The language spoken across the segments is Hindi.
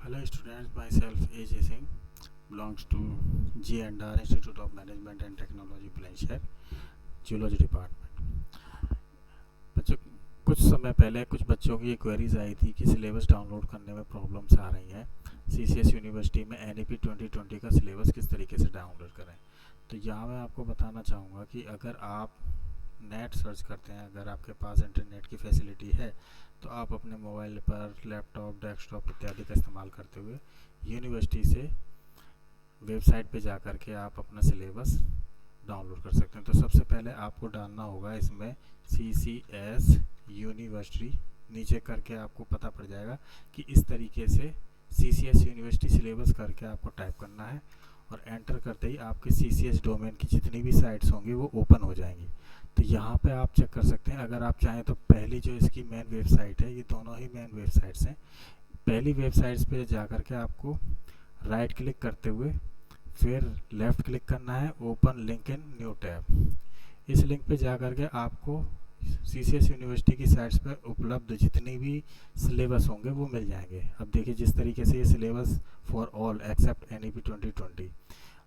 Hello students, myself AJ Singh belongs to G&R Institute of Management and Technology Bulandshahr, Zoology Department। बच्चों, कुछ समय पहले कुछ बच्चों की क्वेरीज आई थी कि सिलेबस डाउनलोड करने में प्रॉब्लम्स आ रही हैं। CCS यूनिवर्सिटी में NEP 2020 का सिलेबस किस तरीके से डाउनलोड करें। तो यहाँ मैं आपको बताना चाहूँगा कि अगर आप नेट सर्च करते हैं, अगर आपके पास इंटरनेट की फैसिलिटी है, तो आप अपने मोबाइल पर, लैपटॉप, डेस्कटॉप इत्यादि का इस्तेमाल करते हुए यूनिवर्सिटी से वेबसाइट पे जा कर के आप अपना सिलेबस डाउनलोड कर सकते हैं। तो सबसे पहले आपको डालना होगा इसमें CCS यूनिवर्सिटी, नीचे करके आपको पता पड़ जाएगा कि इस तरीके से CCS यूनिवर्सिटी सिलेबस करके आपको टाइप करना है और एंटर करते ही आपके CCS डोमेन की जितनी भी साइट्स होंगी वो ओपन हो जाएंगी। तो यहाँ पे आप चेक कर सकते हैं, अगर आप चाहें तो पहली जो इसकी मेन वेबसाइट है, ये दोनों ही मेन वेबसाइट्स हैं। पहली वेबसाइट्स पे जा कर के आपको राइट क्लिक करते हुए फिर लेफ़्ट क्लिक करना है, open link in new tab. इस लिंक पे जा कर के आपको CCS यूनिवर्सिटी की साइट्स पर उपलब्ध जितनी भी सिलेबस होंगे वो मिल जाएंगे। अब देखिए जिस तरीके से ये syllabus for all except NEP 2020,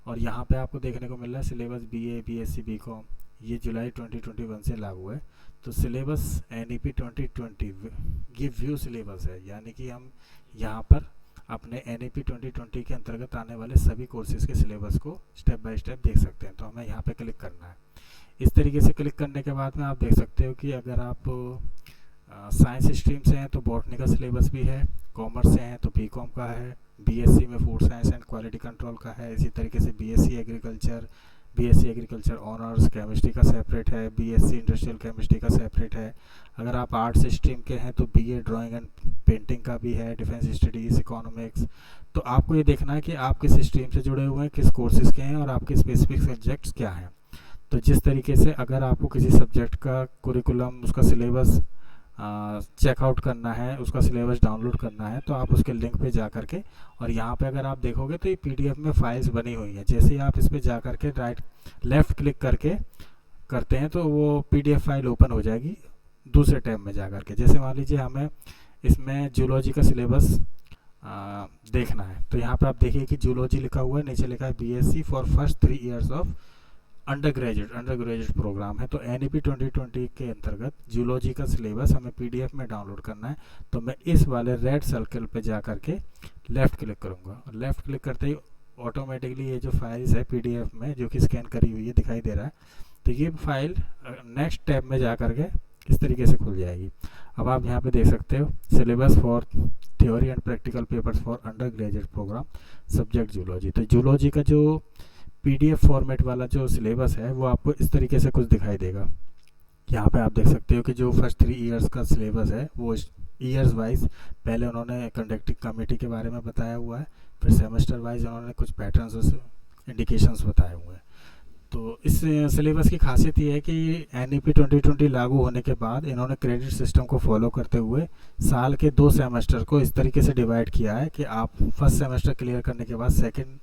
और यहाँ पे आपको देखने को मिल रहा है सिलेबस BA, BSc, BCom, ये जुलाई 2021 से लागू है। तो syllabus NEP 2020 give view syllabus है, यानी कि हम यहाँ पर अपने NEP 2020 के अंतर्गत आने वाले सभी कोर्सेज के सिलेबस को स्टेप बाय स्टेप देख सकते हैं। तो हमें यहाँ पे क्लिक करना है। इस तरीके से क्लिक करने के बाद में आप देख सकते हो कि अगर आप साइंस स्ट्रीम से हैं तो बॉटनी का सिलेबस भी है, कॉमर्स से हैं तो BCom का है, BSc में food science and quality control का है, इसी तरीके से BSc एग्रीकल्चर ऑनर्स केमिस्ट्री का सेपरेट है, BSc इंडस्ट्रियल केमिस्ट्री का सेपरेट है। अगर आप आर्ट्स स्ट्रीम के हैं तो BA ड्राइंग एंड पेंटिंग का भी है, डिफेंस स्टडीज़, इकोनॉमिक्स। तो आपको ये देखना है कि आप किस स्ट्रीम से जुड़े हुए हैं, किस कोर्सेज़ के हैं और आपके स्पेसिफिक सब्जेक्ट्स क्या हैं। तो जिस तरीके से अगर आपको किसी सब्जेक्ट का कुरिकुलम, उसका सिलेबस चेकआउट करना है, उसका सिलेबस डाउनलोड करना है, तो आप उसके लिंक पे जा करके, और यहाँ पे अगर आप देखोगे तो ये PDF में फाइल्स बनी हुई हैं। जैसे ही आप इस पर जा करके लेफ़्ट क्लिक करके करते हैं तो वो PDF फाइल ओपन हो जाएगी दूसरे टैब में जा करके। जैसे मान लीजिए हमें इसमें जूलॉजी का सिलेबस देखना है, तो यहाँ पे आप देखिए कि जूलॉजी लिखा हुआ है, नीचे लिखा है BSc for first 3 years of undergraduate program है। तो NEP 2020 के अंतर्गत जूलॉजी का सिलेबस हमें PDF में डाउनलोड करना है। तो मैं इस वाले रेड सर्कल पे जा करके लेफ़्ट क्लिक करूँगा, और लेफ़्ट क्लिक करते ही ऑटोमेटिकली ये जो फाइल्स है PDF में जो कि स्कैन करी हुई है दिखाई दे रहा है, तो ये फाइल नेक्स्ट टैब में जा करके इस तरीके से खुल जाएगी। अब आप यहाँ पे देख सकते हो syllabus for theory and practical papers for undergraduate program subject zoology. तो जूलॉजी का जो PDF फॉर्मेट वाला जो सिलेबस है वो आपको इस तरीके से कुछ दिखाई देगा। यहाँ पे आप देख सकते हो कि जो फर्स्ट 3 ईयर्स का सिलेबस है वो ईयर्स वाइज पहले उन्होंने कंडक्टिंग कमेटी के बारे में बताया हुआ है, फिर सेमेस्टर वाइज उन्होंने कुछ पैटर्न्स और इंडिकेशंस बताए हुए हैं। तो इस सिलेबस की खासियत ये है कि NEP 2020 लागू होने के बाद इन्होंने क्रेडिट सिस्टम को फॉलो करते हुए साल के 2 सेमेस्टर को इस तरीके से डिवाइड किया है कि आप फर्स्ट सेमेस्टर क्लियर करने के बाद सेकेंड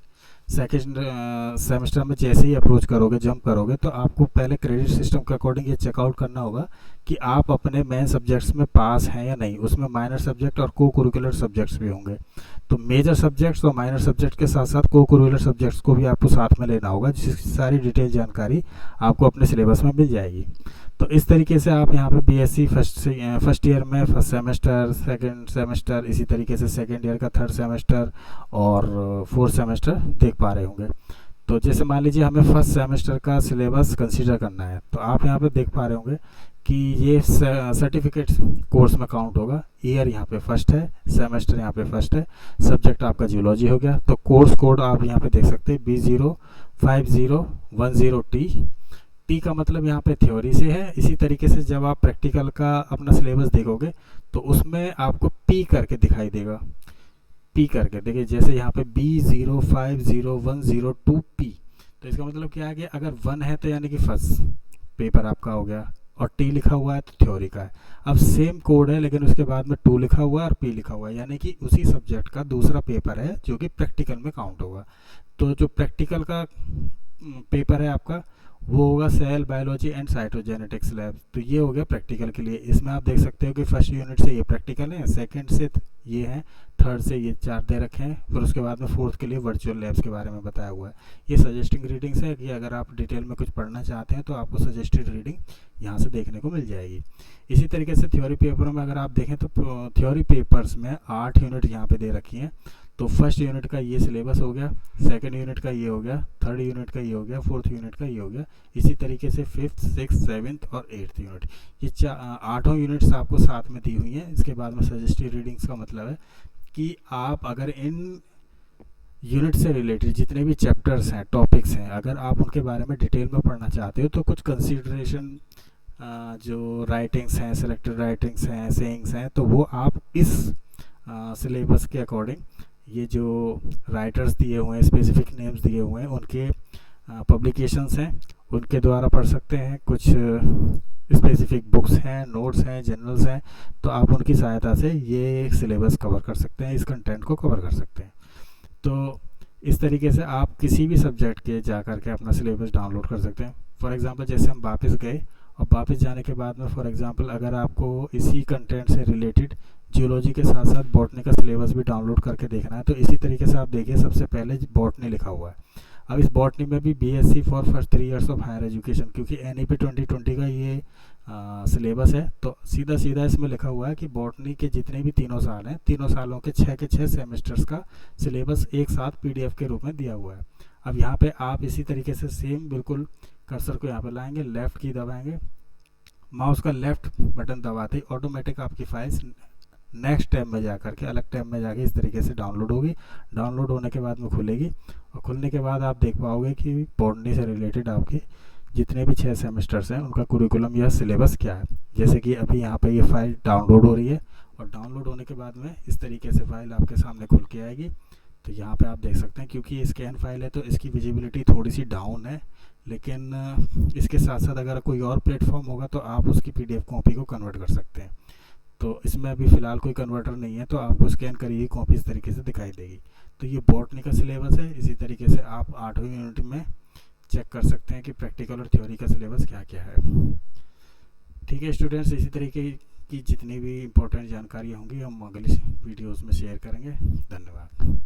सेमेस्टर में जैसे ही अप्रोच करोगे, जंप करोगे, तो आपको पहले क्रेडिट सिस्टम के अकॉर्डिंग ये चेकआउट करना होगा कि आप अपने मेन सब्जेक्ट्स में पास हैं या नहीं। उसमें माइनर सब्जेक्ट और को कुरिकुलर सब्जेक्ट्स भी होंगे। तो मेजर सब्जेक्ट्स और माइनर सब्जेक्ट के साथ साथ को कुरिकुलर सब्जेक्ट्स को भी आपको साथ में लेना होगा, जिसकी सारी डिटेल जानकारी आपको अपने सिलेबस में मिल जाएगी। तो इस तरीके से आप यहाँ पे BSc फर्स्ट ईयर में फर्स्ट सेमेस्टर, सेकंड सेमेस्टर, इसी तरीके से सेकंड ईयर का थर्ड सेमेस्टर और फोर्थ सेमेस्टर देख पा रहे होंगे। तो जैसे मान लीजिए हमें फर्स्ट सेमेस्टर का सिलेबस कंसीडर करना है, तो आप यहाँ पे देख पा रहे होंगे कि ये सर्टिफिकेट कोर्स में काउंट होगा। ईयर यहाँ पे फर्स्ट है, सेमेस्टर यहाँ पे फर्स्ट है, सब्जेक्ट आपका जूलॉजी हो गया। तो कोर्स कोड आप यहाँ पे देख सकते हैं B05010T। T का मतलब यहाँ पे थ्योरी से है। इसी तरीके से जब आप प्रैक्टिकल का अपना सिलेबस देखोगे तो उसमें आपको P करके दिखाई देगा, P करके देखिए, जैसे यहाँ पे B05010P। तो इसका मतलब क्या है कि अगर 1 है तो यानी कि फर्स्ट पेपर आपका हो गया, और T लिखा हुआ है तो थ्योरी का है। अब सेम कोड है लेकिन उसके बाद में 2 लिखा हुआ है और P लिखा हुआ है, यानी कि उसी सब्जेक्ट का दूसरा पेपर है जो कि प्रैक्टिकल में काउंट होगा। तो जो प्रैक्टिकल का पेपर है आपका, वो होगा cell biology and cytogenetics lab. तो ये हो गया प्रैक्टिकल के लिए। इसमें आप देख सकते हो कि फर्स्ट यूनिट से ये प्रैक्टिकल है, सेकंड से ये है, थर्ड से ये 4 दे रखे हैं, फिर उसके बाद में फोर्थ के लिए वर्चुअल लैब्स के बारे में बताया हुआ है। ये सजेस्टिंग रीडिंग्स है कि अगर आप डिटेल में कुछ पढ़ना चाहते हैं तो आपको सजेस्टेड रीडिंग यहाँ से देखने को मिल जाएगी। इसी तरीके से थ्योरी पेपर में अगर आप देखें तो थ्योरी पेपर्स में 8 यूनिट यहाँ पे दे रखी हैं। तो फर्स्ट यूनिट का ये सिलेबस हो गया, सेकंड यूनिट का ये हो गया, थर्ड यूनिट का ये हो गया, फोर्थ यूनिट का ये हो गया। इसी तरीके से फिफ्थ, सिक्स, सेवन्थ और एट्थ यूनिट, ये 8 यूनिट्स आपको साथ में दी हुई हैं। इसके बाद में सजेस्टेड रीडिंग्स का मतलब है कि आप अगर इन यूनिट से रिलेटेड जितने भी चैप्टर्स हैं, टॉपिक्स हैं, अगर आप उनके बारे में डिटेल में पढ़ना चाहते हो तो कुछ कंसीडरेशन, जो राइटिंग्स हैं, सेलेक्टेड राइटिंग्स हैं, सेइंग्स हैं, तो वो आप इस सिलेबस के अकॉर्डिंग, ये जो राइटर्स दिए हुए हैं, स्पेसिफिक नेम्स दिए हुए हैं, उनके पब्लिकेशंस हैं, उनके द्वारा पढ़ सकते हैं। कुछ स्पेसिफिक बुक्स हैं, नोट्स हैं, जर्नल्स हैं, तो आप उनकी सहायता से ये सिलेबस कवर कर सकते हैं, इस कंटेंट को कवर कर सकते हैं। तो इस तरीके से आप किसी भी सब्जेक्ट के जा कर के अपना सिलेबस डाउनलोड कर सकते हैं। फॉर एग्जांपल जैसे हम वापस गए और वापस जाने के बाद में फॉर एग्जांपल अगर आपको इसी कंटेंट से रिलेटेड जियोलॉजी के साथ साथ बॉटनी का सिलेबस भी डाउनलोड करके देखना है, तो इसी तरीके से आप देखिए सबसे पहले बॉटनी लिखा हुआ है। अब इस बॉटनी में भी BSc for first 3 years of higher education, क्योंकि एनईपी 2020 का ये सिलेबस है, तो सीधा सीधा इसमें लिखा हुआ है कि बॉटनी के जितने भी तीनों साल हैं, तीनों सालों के 6 सेमेस्टर्स का सिलेबस एक साथ पीडीएफ के रूप में दिया हुआ है। अब यहाँ पे आप इसी तरीके से सेम बिल्कुल कर्सर को यहाँ पे लाएंगे, लेफ़्ट की दबाएंगे, माउस का लेफ़्ट बटन दबाते ही ऑटोमेटिक आपकी फाइल्स नेक्स्ट टैब में जा करके, अलग टैब में जाके इस तरीके से डाउनलोड होगी। डाउनलोड होने के बाद में खुलेगी और खुलने के बाद आप देख पाओगे कि बॉटनी से रिलेटेड आपके जितने भी 6 सेमेस्टर्स हैं उनका कुरिकुलम या सिलेबस क्या है। जैसे कि अभी यहाँ पे ये फाइल डाउनलोड हो रही है और डाउनलोड होने के बाद में इस तरीके से फाइल आपके सामने खुल के आएगी। तो यहाँ पे आप देख सकते हैं, क्योंकि ये स्कैन फाइल है तो इसकी विजिबिलिटी थोड़ी सी डाउन है, लेकिन इसके साथ साथ अगर कोई और प्लेटफॉर्म होगा तो आप उसकी पीडीएफ कॉपी को कन्वर्ट कर सकते हैं। तो इसमें अभी फ़िलहाल कोई कन्वर्टर नहीं है, तो आपको स्कैन करी हुई कॉपी इस तरीके से दिखाई देगी। तो ये बॉटनी का सिलेबस है। इसी तरीके से आप 8वीं यूनिट में चेक कर सकते हैं कि प्रैक्टिकल और थ्योरी का सिलेबस क्या क्या है। ठीक है स्टूडेंट्स, इसी तरीके की जितनी भी इम्पोर्टेंट जानकारी होंगी हम अगली वीडियोस में शेयर करेंगे। धन्यवाद।